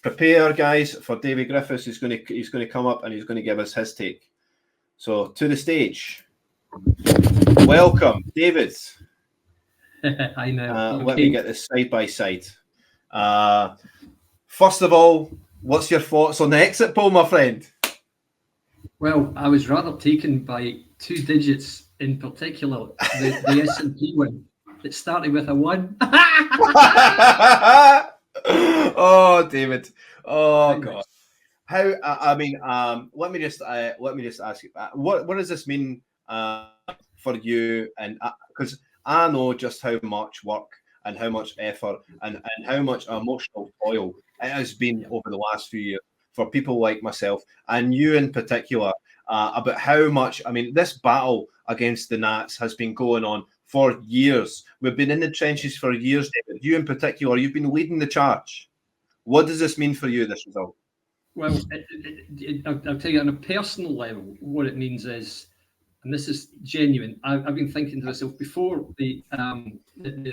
prepare, guys, for David Griffiths. He's going to come up and he's going to give us his take. So to the stage, welcome, David. I know. Let me get this side by side. First of all, what's your thoughts on the exit poll, my friend? Well, I was rather taken by two digits in particular, the S&P one. It started with a 1. Oh, David. Oh, God. How? I mean, let me just ask you, what does this mean for you? And because I know just how much work and how much effort and how much emotional toil it has been over the last few years for people like myself and you in particular, about how much. I mean, this battle against the Nats has been going on for years. We've been in the trenches for years, David. You in particular, you've been leading the charge. What does this mean for you, this result? Well, I'll tell you on a personal level, what it means is, and this is genuine, I've been thinking to myself before the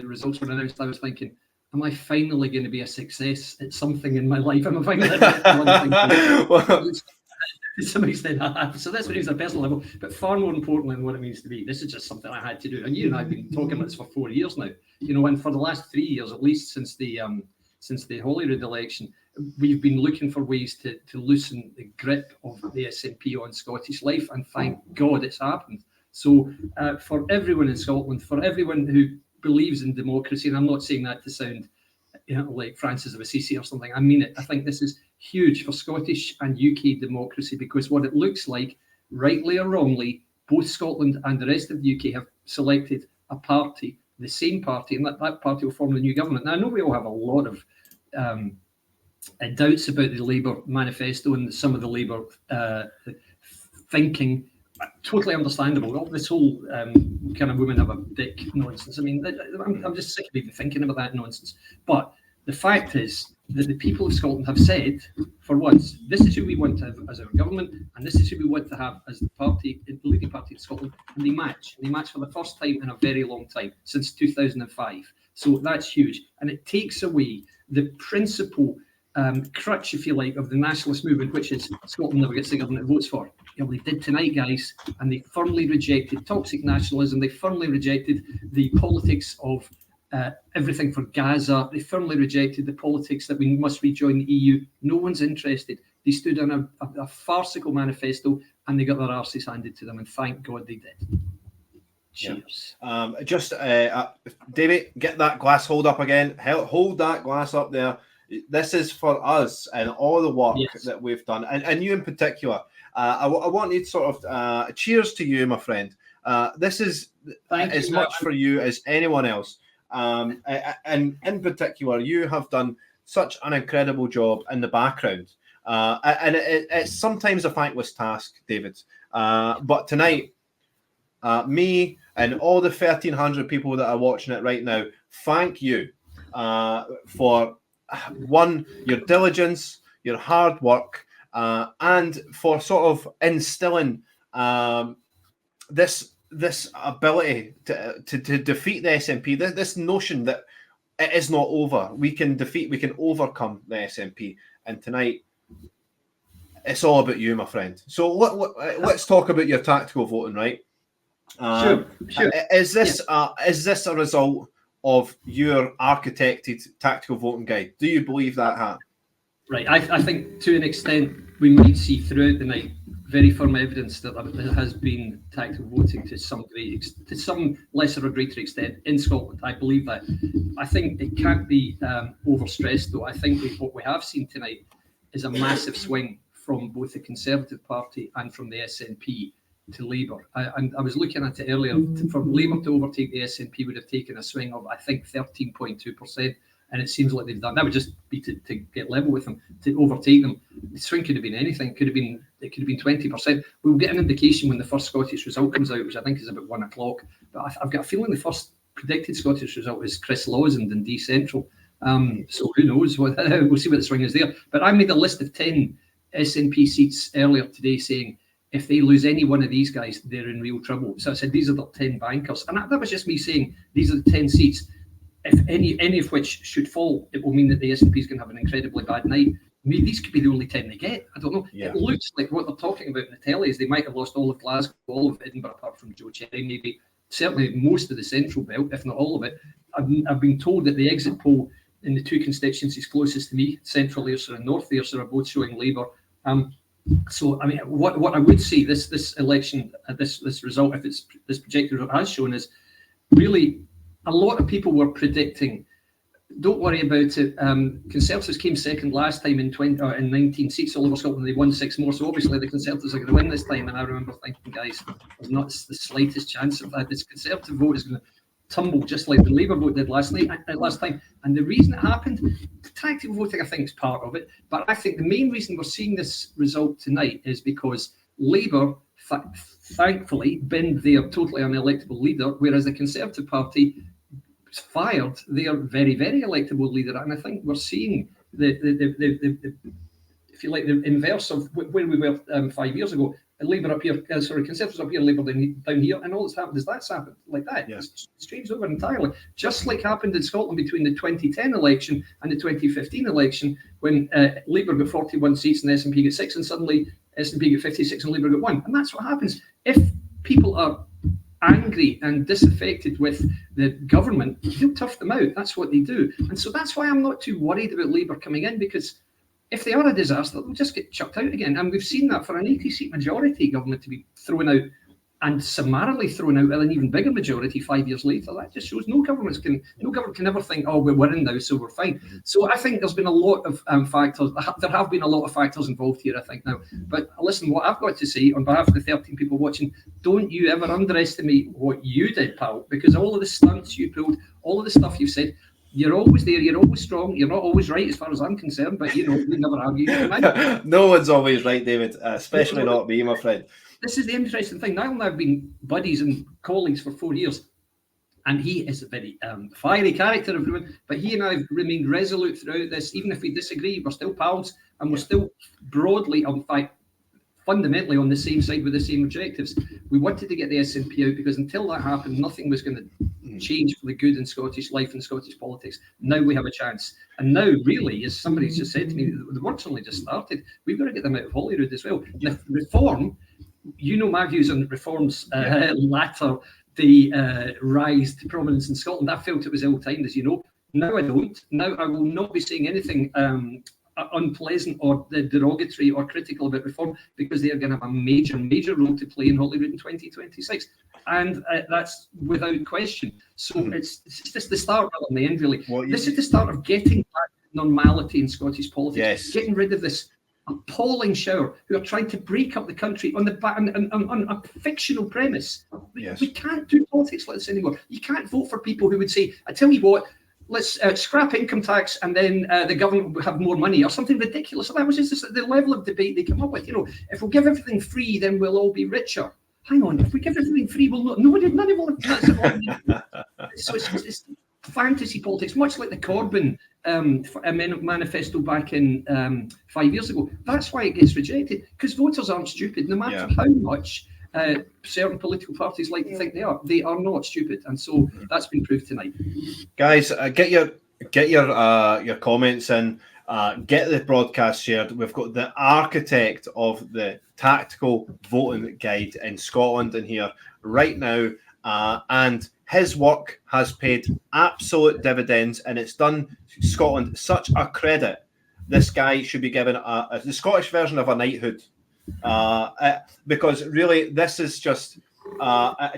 results were announced, I was thinking, am I finally going to be a success at something in my life? Am I finally going to one thing? To some extent, so that's what it means on a personal level, but far more importantly than what it means to me, this is just something I had to do. And you and I have been talking about this for 4 years now, and for the last 3 years, at least since the Holyrood election, we've been looking for ways to loosen the grip of the SNP on Scottish life, and thank God it's happened. So for everyone in Scotland, for everyone who believes in democracy, and I'm not saying that to sound like Francis of Assisi or something, I mean it. I think this is huge for Scottish and UK democracy, because what it looks like, rightly or wrongly, both Scotland and the rest of the UK have selected a party, the same party, and that party will form the new government. Now, I know we all have a lot of doubts about the Labour manifesto and some of the Labour thinking. Totally understandable. All this whole kind of women have a dick nonsense. I mean, I'm just sick of even thinking about that nonsense. But the fact is that the people of Scotland have said, for once, this is who we want to have as our government, and this is who we want to have as the party, the leading party in Scotland. And they match. They match for the first time in a very long time, since 2005. So that's huge. And it takes away the principal crutch, if you like, of the nationalist movement, which is Scotland never gets the government it votes for. They did tonight, guys, and they firmly rejected toxic nationalism. They firmly rejected the politics of everything for Gaza. They firmly rejected the politics that we must rejoin the EU. No one's interested. They stood on a farcical manifesto, and they got their arses handed to them, and thank God they did. Cheers. Yeah. David, get that glass hold up again. Hold that glass up there. This is for us and all the work that we've done, and you in particular. I want you to sort of cheers to you, my friend. This is as much for you as anyone else. And in particular, you have done such an incredible job in the background. And it's sometimes a thankless task, David. But tonight, me and all the 1,300 people that are watching it right now, thank you for your diligence, your hard work, and for sort of instilling this ability to defeat the SNP. This notion that it is not over. We can overcome the SNP. And tonight, it's all about you, my friend. So let's talk about your tactical voting, right? Sure. Is this a result of your architected tactical voting guide? Do you believe that, Hat? Right. I think to an extent we might see throughout the night very firm evidence that there has been tactical voting to some lesser or greater extent in Scotland. I believe that. I think it can't be overstressed, though. I think what we have seen tonight is a massive swing from both the Conservative Party and from the SNP to Labour. I was looking at it earlier. For Labour to overtake the SNP would have taken a swing of, I think, 13.2%. And it seems like they've done that. Would just be to get level with them, to overtake them. The swing could have been anything. It could have been 20%. We'll get an indication when the first Scottish result comes out, which I think is about 1 o'clock. But I've got a feeling the first predicted Scottish result is Chris Laws and Dundee Central. So who knows? We'll see what the swing is there. But I made a list of 10 SNP seats earlier today, saying if they lose any one of these guys, they're in real trouble. So I said these are the 10 bankers, and that was just me saying these are the 10 seats. If any of which should fall, it will mean that the SNP is going to have an incredibly bad night. maybe these could be the only 10 they get. I don't know. Yeah. It looks like what they're talking about in the telly is they might have lost all of Glasgow, all of Edinburgh, apart from Joe Cherry, maybe certainly most of the central belt, if not all of it. I've been told that the exit poll in the two constituencies closest to me, Central Ayrshire and North Ayrshire, are both showing Labour. So, I mean, what I would see this election, this result, if it's this projected result has shown, is really a lot of people were predicting. Don't worry about it. Conservatives came second last time in 19 seats all over Scotland. They won 6 more. So obviously the Conservatives are going to win this time. And I remember thinking, guys, there's not the slightest chance of that. This Conservative vote is going to tumble just like the Labour vote did last time. And the reason it happened, tactical voting, I think, is part of it. But I think the main reason we're seeing this result tonight is because Labour, thankfully, binned their totally unelectable leader, whereas the Conservative Party fired their very, very electable leader. And I think we're seeing the if you like, the inverse of where we were 5 years ago. Labour up here, Conservatives up here, Labour down here, and all that's happened is that's happened like that. Yeah. It's changed over entirely, just like happened in Scotland between the 2010 election and the 2015 election, when Labour got 41 seats and SNP got 6, and suddenly SNP got 56 and Labour got 1. And that's what happens if people are angry and disaffected with the government. They'll tough them out. That's what they do, and so that's why I'm not too worried about Labour coming in, because if they are a disaster, they'll just get chucked out again. And we've seen that for an 80-seat majority government to be thrown out and summarily thrown out with an even bigger majority 5 years later. That just shows no government can ever think, oh, we're winning now, so we're fine. So I think there's been a lot of factors. There have been a lot of factors involved here, I think, now. But listen, what I've got to say on behalf of the 13 people watching, don't you ever underestimate what you did, pal, because all of the stunts you pulled, all of the stuff you've said, you're always there, you're always strong, you're not always right as far as I'm concerned, but you know, we never argue. No one's always right, David, especially not me, my friend. This is the interesting thing. Niall and I have been buddies and colleagues for 4 years, and he is a very fiery character, everyone, but he and I have remained resolute throughout this. Even if we disagree, we're still pals, and we're still broadly, in fact, fundamentally on the same side with the same objectives. We wanted to get the SNP out because until that happened, nothing was going to change for the good in Scottish life and Scottish politics. Now we have a chance. And now, really, as somebody's just said to me, the work's only just started. We've got to get them out of Holyrood as well. The reform, you know my views on reforms latter the rise to prominence in Scotland. I felt it was ill-timed, as you know. Now I don't. Now I will not be saying anything unpleasant or derogatory or critical about reform, because they are going to have a major role to play in Holyrood in 2026, and that's without question. So it's just the start rather than the end, really. This is the start of getting back to normality in Scottish politics, getting rid of this appalling shower who are trying to break up the country on a fictional premise. We can't do politics like this anymore. You can't vote for people who would say, I tell you what, let's scrap income tax and then the government will have more money, or something ridiculous. So that was just the level of debate they come up with. You know, if we give everything free, then we'll all be richer. Hang on, if we give everything free, we'll not. None of all that's so it's fantasy politics, much like the Corbyn manifesto back in 5 years ago. That's why it gets rejected, because voters aren't stupid, no matter how much certain political parties like to think they are. They are not stupid, and so that's been proved tonight. Guys, get your comments in. Get the broadcast shared. We've got the architect of the tactical voting guide in Scotland in here right now, and his work has paid absolute dividends, and it's done Scotland such a credit. This guy should be given the Scottish version of a knighthood. Because really, this is just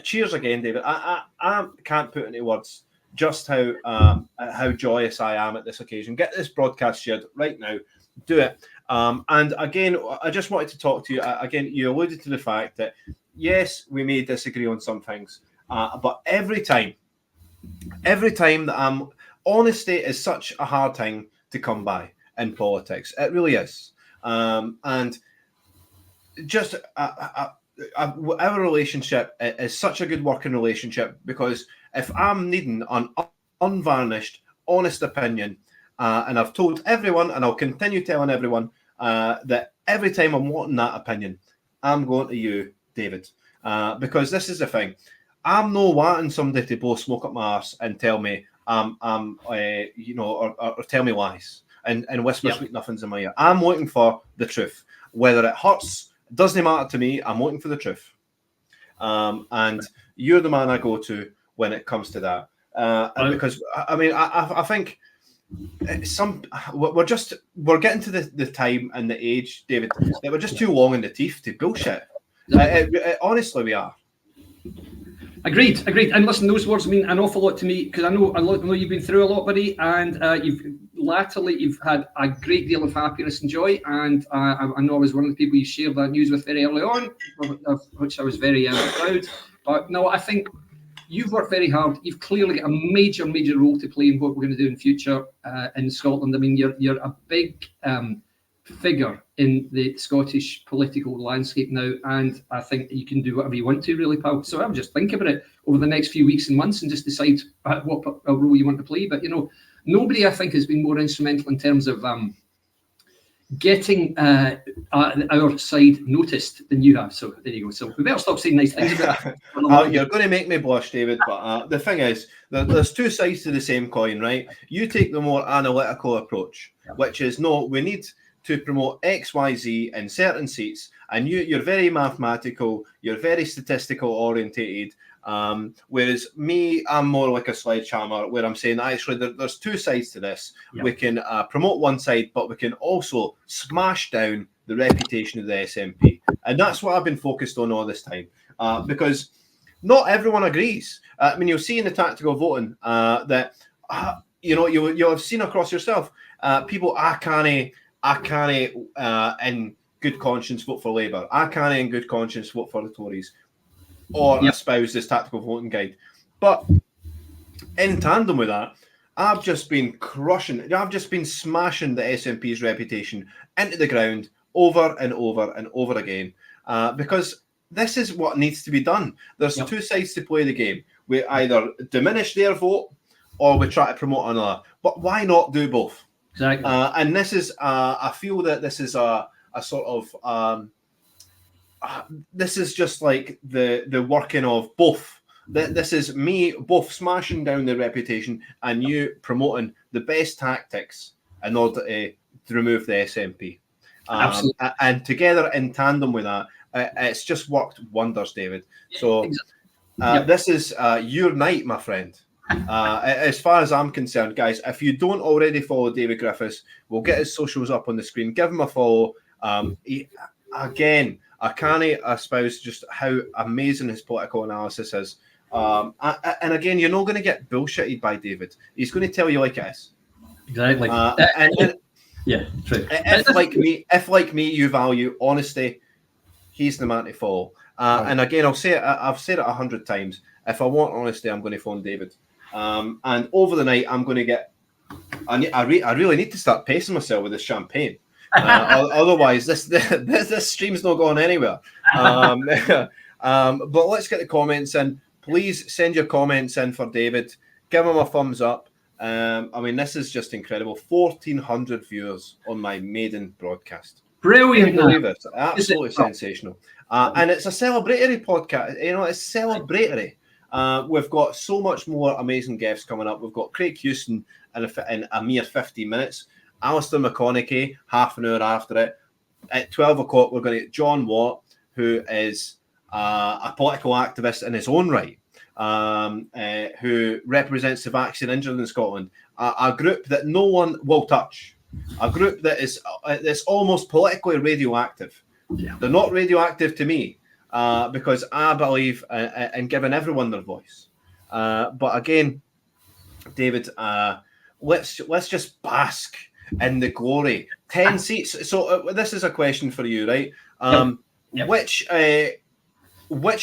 cheers again, David. I can't put into words just how joyous I am at this occasion. Get this broadcast shared right now. Do it. And again, I just wanted to talk to you. Again, you alluded to the fact that yes, we may disagree on some things, but every time that honesty is such a hard thing to come by in politics. It really is. And just our relationship is such a good working relationship, because if I'm needing an unvarnished, honest opinion, and I've told everyone, and I'll continue telling everyone, that every time I'm wanting that opinion, I'm going to you, David, because this is the thing. I'm no wanting somebody to blow smoke up my arse and tell me or tell me lies. and whisper sweet nothings in my ear. I'm waiting for the truth. Whether it hurts, doesn't matter to me. I'm waiting for the truth. And you're the man I go to when it comes to that. Because I mean, I think we're getting to the time and the age, David, that we're just too long in the teeth to bullshit. Honestly, we are. Agreed. And listen, those words mean an awful lot to me, because I know you've been through a lot, buddy, and you've had a great deal of happiness and joy, and I know I was one of the people you shared that news with very early on, of which I was very proud. But no, I think you've worked very hard. You've clearly got a major role to play in what we're going to do in future in Scotland. I mean, you're a big figure in the Scottish political landscape now, and I think you can do whatever you want to, really, pal. So I would just think about it over the next few weeks and months and just decide what role you want to play. But, you know, nobody, I think, has been more instrumental in terms of getting our side noticed than you have. So there you go. So we better stop saying nice things about it. You're going to make me blush, David, but the thing is, there's two sides to the same coin, right? You take the more analytical approach, which is, no, we need to promote XYZ in certain seats, and you're very mathematical, you're very statistical orientated, whereas me, I'm more like a sledgehammer, where I'm saying actually there's two sides to this. We can promote one side, but we can also smash down the reputation of the SNP, and that's what I've been focused on all this time, because not everyone agrees. I mean, you'll see in the tactical voting that you'll have seen across yourself, people, I can't in good conscience vote for Labour. I can't in good conscience vote for the Tories or espouse this tactical voting guide. But in tandem with that, I've just been smashing the SNP's reputation into the ground over and over and over again, because this is what needs to be done. There's two sides to play the game. We either diminish their vote or we try to promote another. But why not do both? Exactly. And this is, I feel that this is a sort of, this is just like the working of both. This is me both smashing down the reputation and you promoting the best tactics in order to remove the SNP. Absolutely. And together in tandem with that, it's just worked wonders, David. So this is your night, my friend. As far as I'm concerned, guys, if you don't already follow David Griffiths, we'll get his socials up on the screen. Give him a follow. Again, I can't espouse just how amazing his political analysis is. And again, you're not going to get bullshitted by David. He's going to tell you like it is. Exactly. Yeah, true. If like me, you value honesty, he's the man to follow. And again, I've said it 100 times. If I want honesty, I'm going to phone David. And over the night, I'm going to get. I really need to start pacing myself with this champagne. Otherwise, this stream's not going anywhere. But let's get the comments in. Please send your comments in for David. Give him a thumbs up. I mean, this is just incredible. 1,400 viewers on my maiden broadcast. Brilliant. Can you believe it? Absolutely sensational. And it's a celebratory podcast. You know, it's celebratory. We've got so much more amazing guests coming up. We've got Craig Houston in a mere 15 minutes. Alistair McConaughey, half an hour after it. At 12 o'clock, we're going to get John Watt, who is a political activist in his own right, who represents the vaccine injured in Scotland, a group that no one will touch, a group that is that's almost politically radioactive. Yeah. They're not radioactive to me because I believe in giving everyone their voice. But again, David, let's just bask in the glory. 10 seats. So this is a question for you, right? Yep. Which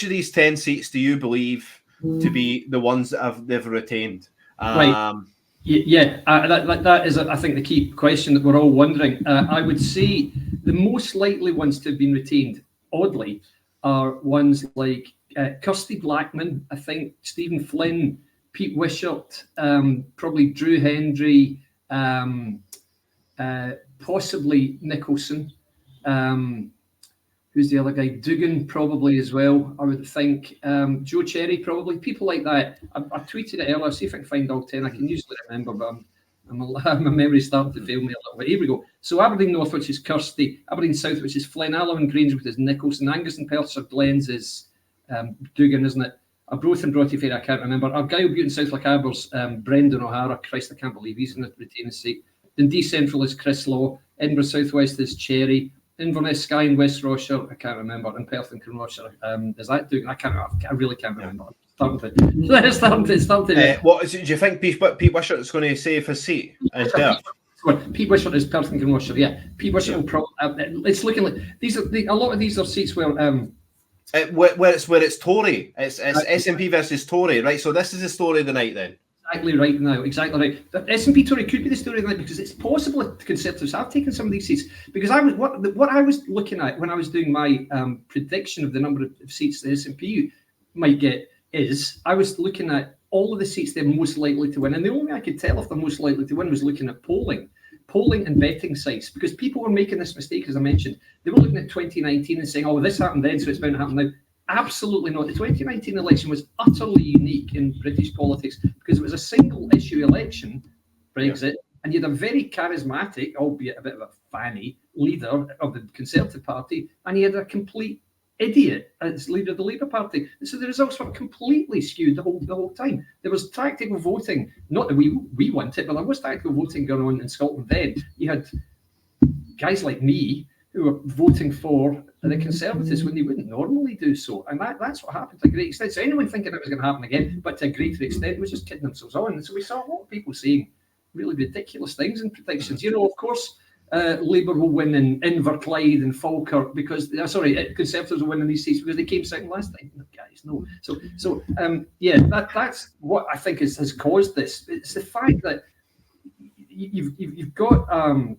of these 10 seats do you believe to be the ones that they've retained? Right. That is, I think, the key question that we're all wondering. I would say the most likely ones to have been retained, oddly, are ones like Kirsty Blackman, I think, Stephen Flynn, Pete Wishart, probably Drew Hendry, possibly Nicholson. Who's the other guy? Dugan, probably as well, I would think. Joe Cherry, probably. People like that. I tweeted it earlier. See if I can find all 10. I can usually remember, but My memory's starting to fail me a little bit. Here we go. So Aberdeen North, which is Kirsty, Aberdeen South, which is Flynn, Allowen Grange, which is Nicholson, Angus and Perthshire Glens is Dugan, isn't it? Arbroath and Broughty Fair, I can't remember. Argyll, Butte and South Lochaber's Brendan O'Hara. Christ, I can't believe he's in the retaining seat. Dundee Central is Chris Law. Edinburgh South West is Cherry. Inverness, Skye and West Rochester, I can't remember. And Perth and Kinrochster, is that Dugan? I really can't remember. What do you think Pete Wishart is going to save his seat? Pete Wishart is Perth and Kinrochster, yeah. Pete Wishart will probably. It's looking like these are a lot of these are seats where where it's Tory. It's SNP versus Tory, right? So this is the story of the night then. Exactly right now, exactly right. The SNP Tory could be the story of the night because it's possible that the Conservatives have taken some of these seats. Because what I was looking at when I was doing my prediction of the number of seats the SNP might get is I was looking at all of the seats they're most likely to win. And the only way I could tell if they're most likely to win was looking at polling and betting sites, because people were making this mistake, as I mentioned. They were looking at 2019 and saying, oh, this happened then, so it's bound to happen now. Absolutely not. The 2019 election was utterly unique in British politics because it was a single issue election, Brexit, and you had a very charismatic, albeit a bit of a fanny, leader of the Conservative Party, and you had a complete idiot as leader of the Labour Party. And so the results were completely skewed the whole time. There was tactical voting, not that we want it, but there was tactical voting going on in Scotland then. You had guys like me who were voting for the Conservatives when they wouldn't normally do so. And that's what happened to a great extent. So anyone thinking it was going to happen again, but to a greater extent, was just kidding themselves on. And so we saw a lot of people saying really ridiculous things in predictions. You know, of course, Labour will win in Inverclyde and Falkirk because, Conservatives will win in these seats because they came second last time. No, guys, no. That's what I think has caused this. It's the fact that you've got an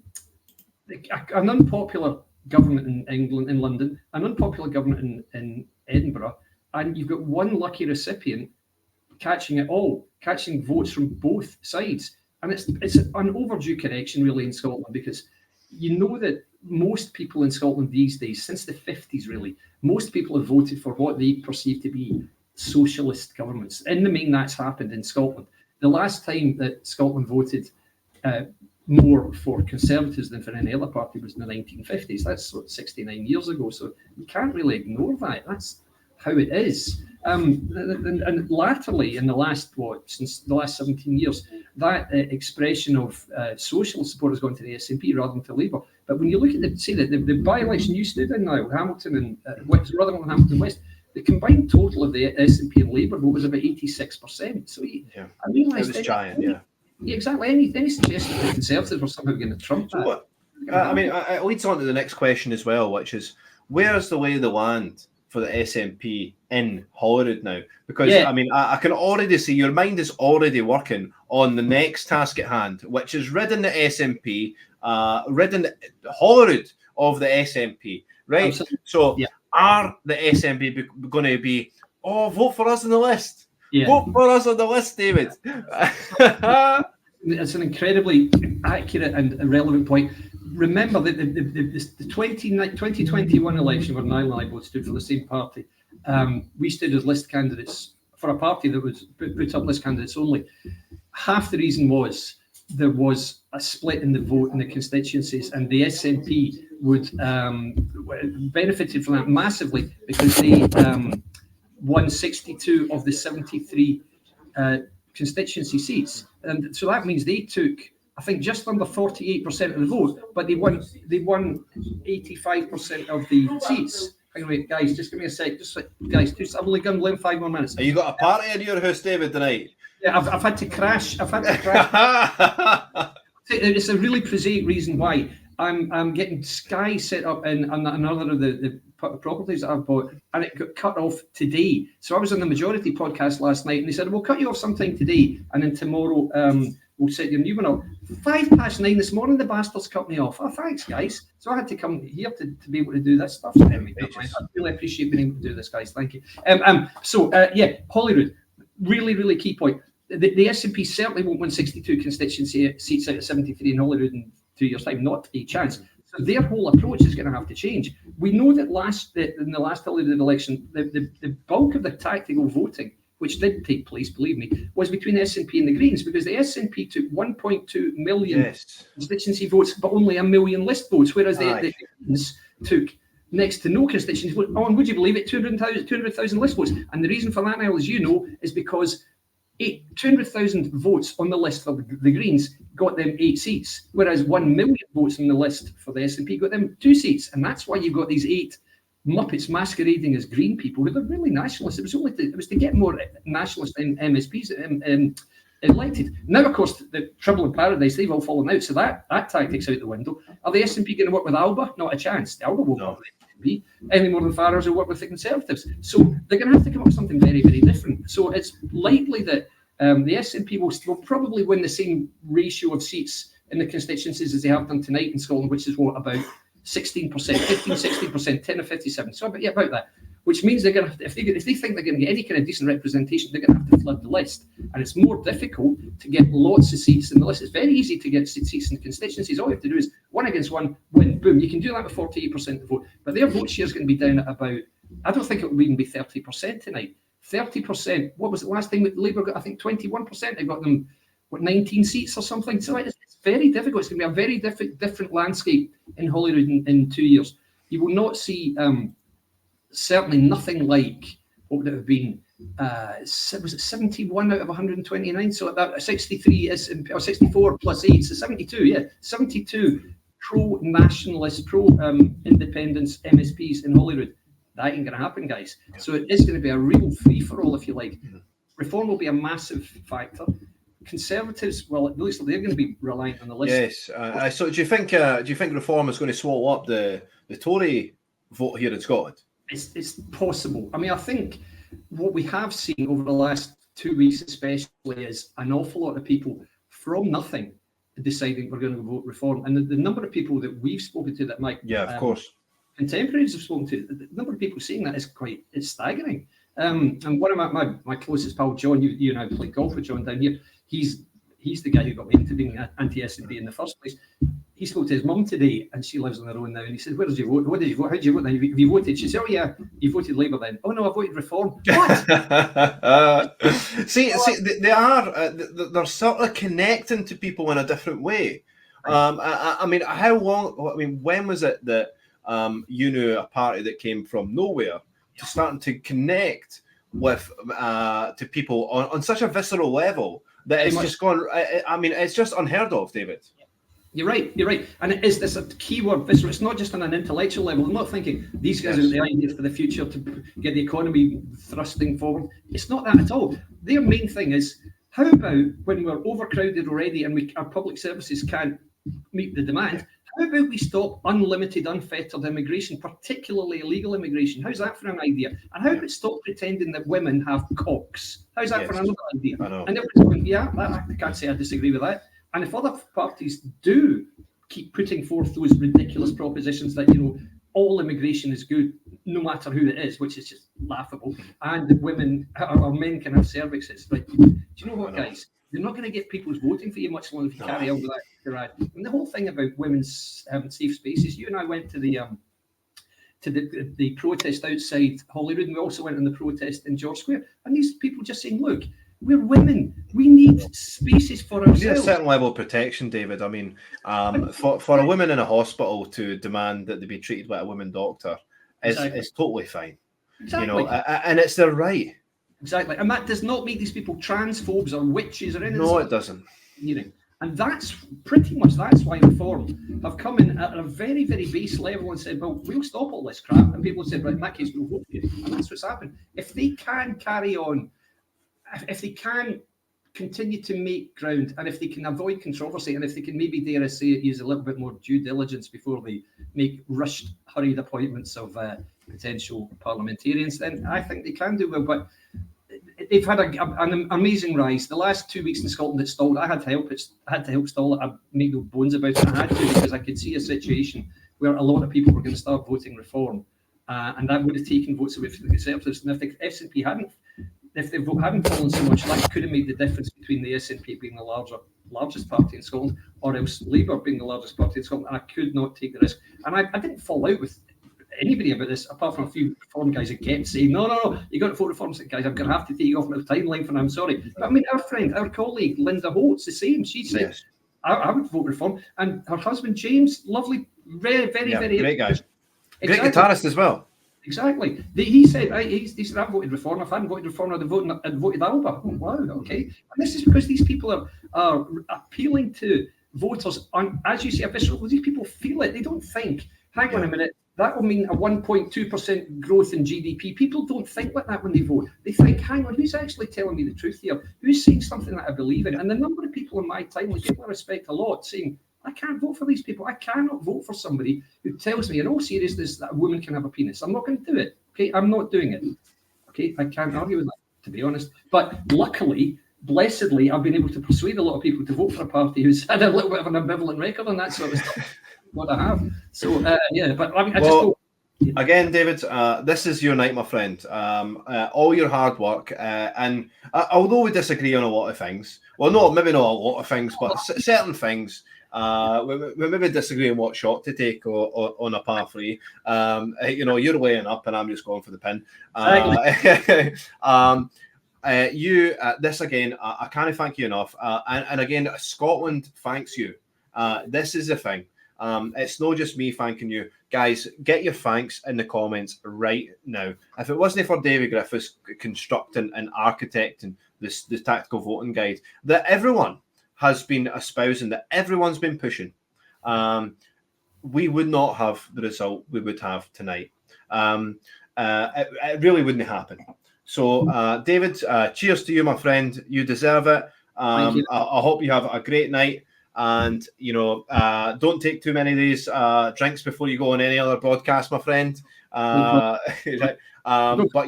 unpopular government in England, in London, an unpopular government in Edinburgh, and you've got one lucky recipient catching it all, catching votes from both sides. And it's an overdue correction, really, in Scotland, because you know that most people in Scotland these days, since the 50s, really, most people have voted for what they perceive to be socialist governments. In the main, that's happened in Scotland. The last time that Scotland voted more for Conservatives than for any other party was in the 1950s. That's 69 years ago. So you can't really ignore that. That's how it is. And latterly, in the last, since the last 17 years, that expression of socialist support has gone to the SNP rather than to Labour. But when you look at the by-election you stood in now, Hamilton and Rutherglen and Hamilton West, the combined total of the SNP and Labour vote was about 86%. So I realised it was giant, yeah. Yeah, exactly. Any suggestion that the Conservatives were somehow going to trump that? It leads on to the next question as well, which is, where's the lay of the land for the SNP in Holyrood now? Because, I can already see your mind is already working on the next task at hand, which is ridding the SNP, ridding Holyrood of the SNP, right? Absolutely. So are the SNP going to be, vote for us on the list? Yeah. Vote for us on the list, David. It's an incredibly accurate and relevant point. Remember that the 2021 election where Niall and I both stood for the same party, we stood as list candidates for a party that was put up list candidates only. Half the reason was there was a split in the vote in the constituencies, and the SNP would benefited from that massively because they won 62 of the 73 constituency seats, and so that means they took, I think, just under 48% of the vote, but they won 85% of the seats. Anyway, guys, just give me a sec. I've only got 5 more minutes. Have you got a party in your house, David, tonight? Yeah, I've had to crash. It's a really prosaic reason why. I'm getting Sky set up in another of the properties that I've bought, and it got cut off today. So I was on the Majority podcast last night, and they said, we'll cut you off sometime today, and then tomorrow we'll set your new one up. 9:05 this morning, the bastards cut me off. Oh, thanks, guys. So I had to come here to be able to do this stuff. Anyway, I really appreciate being able to do this, guys. Thank you. Holyrood, really, really key point. The SNP certainly won't win 62 constituency seats out of 73 in Holyrood in 2 years' time, not a chance. So their whole approach is going to have to change. We know that in the last Holyrood election, the bulk of the tactical voting which did take place, believe me, was between the SNP and the Greens, because the SNP took 1.2 million constituency votes, but only 1 million list votes, whereas the Greens took next to no constituency vote. Oh, and would you believe it, 200,000 list votes. And the reason for that, Niall, as you know, is because 200,000 votes on the list for the Greens got them 8 seats, whereas 1 million votes on the list for the SNP got them 2 seats. And that's why you've got these 8 Muppets masquerading as Green people who are really nationalists. It was to get more nationalist MSPs elected. Now, of course, the Trouble in Paradise, they've all fallen out, so that tactic's out the window. Are the SNP going to work with Alba? Not a chance. Alba won't work with the SNP any more than Farage will work with the Conservatives. So they're going to have to come up with something very, very different. So it's likely that the SNP will probably win the same ratio of seats in the constituencies as they have done tonight in Scotland, which is what, about 16%, 16%, 10 or 57. So about that. Which means they're going to have to, if they think they're going to get any kind of decent representation, they're going to have to flood the list. And it's more difficult to get lots of seats in the list. It's very easy to get seats in constituencies. All you have to do is 1 against 1, win, boom. You can do that with 48% of the vote. But their vote share is going to be down at about, I don't think it will even be 30% tonight. 30%, what was the last time that Labour got? I think 21%. They got them, 19 seats or something. So it's very difficult. It's going to be a very different landscape in Holyrood in 2 years. You will not see... certainly nothing like what would it have been, was it 71 out of 129? So that 63 is, or 64 plus 8, so 72, 72 pro-nationalist, pro-independence MSPs in Holyrood. That ain't going to happen, guys. So it is going to be a real free-for-all, if you like. Reform will be a massive factor. Conservatives, well, at least they're going to be reliant on the list. Yes. So do you think Reform is going to swallow up the Tory vote here in Scotland? It's possible. I mean, I think what we have seen over the last 2 weeks especially is an awful lot of people from nothing deciding we're going to vote Reform. And the number of people that we've spoken to that might... Yeah, of course. Contemporaries have spoken to, the number of people saying that is it's staggering. And one of my closest pal, John, you and I played golf with John down here, he's the guy who got me into being anti-SNP in the first place. He spoke to his mum today, and she lives on her own now. And he said, "Where did you vote? What did you vote? How did you vote? Have you voted?" She said, "Oh yeah, you voted Labour then." "Oh no, I voted Reform." What? See, they're sort of connecting to people in a different way. I mean, how long? I mean, when was it that you knew a party that came from nowhere to starting to connect with to people on such a visceral level that it's just gone? I mean, it's just unheard of, David. You're right. And it's a key word, visceral. It's not just on an intellectual level. I'm not thinking these guys are the ideas for the future to get the economy thrusting forward. It's not that at all. Their main thing is, how about when we're overcrowded already and our public services can't meet the demand, how about we stop unlimited, unfettered immigration, particularly illegal immigration? How's that for an idea? And how about stop pretending that women have cocks? How's that for another idea? And everyone's going, I can't say I disagree with that. And if other parties do keep putting forth those ridiculous propositions that, all immigration is good, no matter who it is, which is just laughable, and that women or men can have cervixes. But do you know what, guys? You're not going to get people's voting for you much longer if you carry on with that charade. And the whole thing about women's safe spaces, you and I went to the protest outside Holyrood, and we also went on the protest in George Square. And these people just saying, look, we're women. We need spaces for ourselves. We need a certain level of protection, David. I mean, for a woman in a hospital to demand that they be treated like a woman doctor is totally fine. Exactly. And it's their right. Exactly. And that does not make these people transphobes or witches or anything. No, it doesn't. And that's why Reform have come in at a very, very base level and said, well, we'll stop all this crap. And people said, right, in that case, we'll vote for you. And that's what's happened. If they can carry on, if they can continue to make ground, and if they can avoid controversy, and if they can maybe, dare I say it, use a little bit more due diligence before they make rushed, hurried appointments of potential parliamentarians, then I think they can do well. But they've had an amazing rise. The last 2 weeks in Scotland, it stalled. I had to help stall it. I made no bones about it. I had to, because I could see a situation where a lot of people were going to start voting Reform, and that would have taken votes away from the Conservatives. And if the SNP if the vote hadn't fallen so much, that could have made the difference between the SNP being the largest party in Scotland, or else Labour being the largest party in Scotland. And I could not take the risk. And I didn't fall out with anybody about this, apart from a few reform guys that get saying, no, you got to vote reform guys, I'm going to have to take you off my timeline for now, I'm sorry. But I mean, our colleague, Linda Holt's the same. She said, yes. I would vote reform. And her husband, James, lovely, very great guy. Exactly. Great guitarist as well. Exactly. He said, he said, I voted reform. If I hadn't voted reform, I'd have voted Alba. Oh, wow, okay. And this is because these people are appealing to voters on, as you say, official. These people feel it. They don't think, hang on a minute, that will mean a 1.2% growth in GDP. People don't think like that when they vote. They think, hang on, who's actually telling me the truth here? Who's saying something that I believe in? And the number of people in my time, like people I respect a lot, saying, I can't vote for these people. I cannot vote for somebody who tells me in all seriousness that a woman can have a penis. I'm not going to do it. Okay, I'm not doing it. Okay, I can't argue with that, to be honest. But luckily, blessedly, I've been able to persuade a lot of people to vote for a party who's had a little bit of an ambivalent record on that sort of stuff. What I have. So, but I mean, I just hope. Again, David, this is your night, my friend. All your hard work, and although we disagree on a lot of things, well, no, maybe not a lot of things, but certain things, we maybe disagree on what shot to take on a par 3. You're weighing up, and I'm just going for the pin. This again, I can't thank you enough. And again, Scotland thanks you. This is the thing. It's not just me thanking you. Guys, get your thanks in the comments right now. If it wasn't for David Griffiths constructing and architecting this tactical voting guide that everyone has been espousing, that everyone's been pushing, we would not have the result we would have tonight. It really wouldn't happen. So, David, cheers to you, my friend. You deserve it. Thank you. I hope you have a great night. And, don't take too many of these drinks before you go on any other broadcast, my friend. But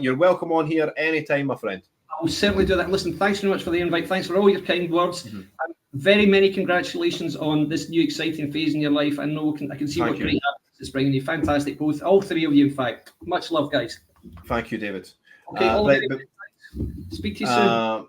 you're welcome on here anytime, my friend. I will certainly do that. Listen, thanks very much for the invite. Thanks for all your kind words. Mm-hmm. And very many congratulations on this new exciting phase in your life. I know I can see what great happiness it's bringing you. Fantastic, both, all three of you, in fact. Much love, guys. Thank you, David. Okay, all speak to you soon.